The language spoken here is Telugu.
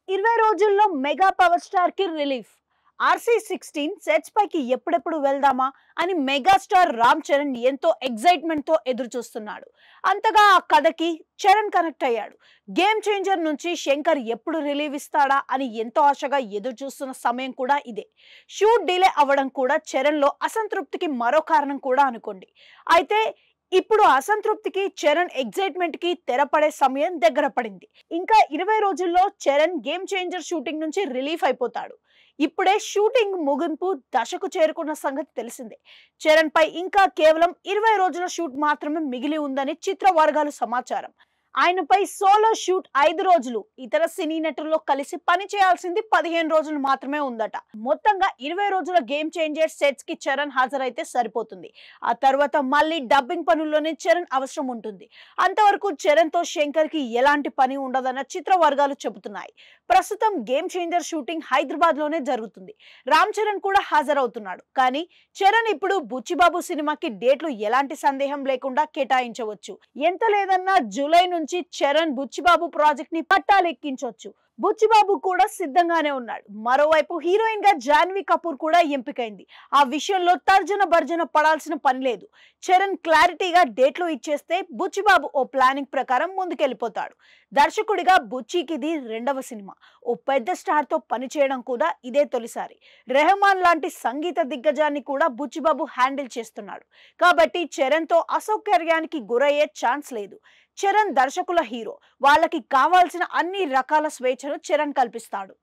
20 రోజుల్లో మెగా పవర్ స్టార్ కి రిలీఫ్. RC16 సెట్స్ పైకి ఎప్పుడెప్పుడు వెళ్దామా అని మెగాస్టార్ రామ్ చరణ్ ఎంతో ఎక్సైట్మెంట్ తో ఎదురు చూస్తున్నాడు. అంతగా ఆ కథకి చరణ్ కనెక్ట్ అయ్యాడు. గేమ్ చేంజర్ నుంచి శంకర్ ఎప్పుడు రిలీవ్ ఇస్తాడా అని ఎంతో ఆశగా ఎదురు చూస్తున్న సమయం కూడా ఇదే. షూట్ డిలే అవ్వడం కూడా చరణ్ లో అసంతృప్తికి మరో కారణం కూడా అనుకోండి. అయితే ఇప్పుడు అసంతృప్తికి చరణ్ ఎగ్జైట్మెంట్ కి తెరపడే సమయం దగ్గర పడింది. ఇంకా 20 రోజుల్లో చరణ్ గేమ్ చేంజర్ షూటింగ్ నుంచి రిలీఫ్ అయిపోతాడు. ఇప్పుడే షూటింగ్ ముగింపు దశకు చేరుకున్న సంగతి తెలిసిందే. చరణ్ పై ఇంకా కేవలం 20 రోజుల షూట్ మాత్రమే మిగిలి ఉందని చిత్ర వర్గాలు సమాచారం. ఆయనపై సోలో షూట్ 5 రోజులు, ఇతర సినీ నటుల్లో కలిసి పని చేయాల్సింది 15 రోజులు మాత్రమే ఉందట. మొత్తంగా 20 రోజుల గేమ్ చేంజర్ సెట్స్ కి చరణ్ హాజరైతే సరిపోతుంది. ఆ తర్వాత మళ్ళీ డబ్బింగ్ పనుల్లోనే చరణ్ అవసరం ఉంటుంది. అంతవరకు చరణ్ తో శంకర్ కి ఎలాంటి పని ఉండదన్న చిత్ర వర్గాలు చెబుతున్నాయి. ప్రస్తుతం గేమ్ చేంజర్ షూటింగ్ హైదరాబాద్ లోనే జరుగుతుంది. రామ్ చరణ్ కూడా హాజరవుతున్నాడు. కానీ చరణ్ ఇప్పుడు బుచ్చిబాబు సినిమాకి డేట్లు ఎలాంటి సందేహం లేకుండా కేటాయించవచ్చు. ఎంత లేదన్నా జూలై నుంచి చరణ్ బుచ్చిబాబు ప్రాజెక్ట్ ని పట్టాలెక్కించొచ్చు. బుచ్చిబాబు కూడా సిద్ధంగానే ఉన్నాడు. మరోవైపు హీరోయిన్ గా జాన్వీ కపూర్ కూడా ఎంపికైంది. ఆ విషయంలో తర్జన భర్జన పడాల్సిన పని లేదు. చరణ్ క్లారిటీగా డేట్లు ఇచ్చేస్తే బుచ్చిబాబు ఓ ప్లానింగ్ ప్రకారం ముందుకెళ్లిపోతాడు. దర్శకుడిగా బుచ్చికి ఇది రెండవ సినిమా. ఓ పెద్ద స్టార్ తో పనిచేయడం కూడా ఇదే తొలిసారి. రెహమాన్ లాంటి సంగీత దిగ్గజాన్ని కూడా బుచ్చిబాబు హ్యాండిల్ చేస్తున్నాడు. కాబట్టి చరణ్ తో అసౌకర్యానికి గురయ్యే ఛాన్స్ లేదు. చరణ్ దర్శకుల హీరో. వాళ్ళకి కావాల్సిన అన్ని రకాల స్వేచ్ఛను చరణ్ కల్పిస్తాడు.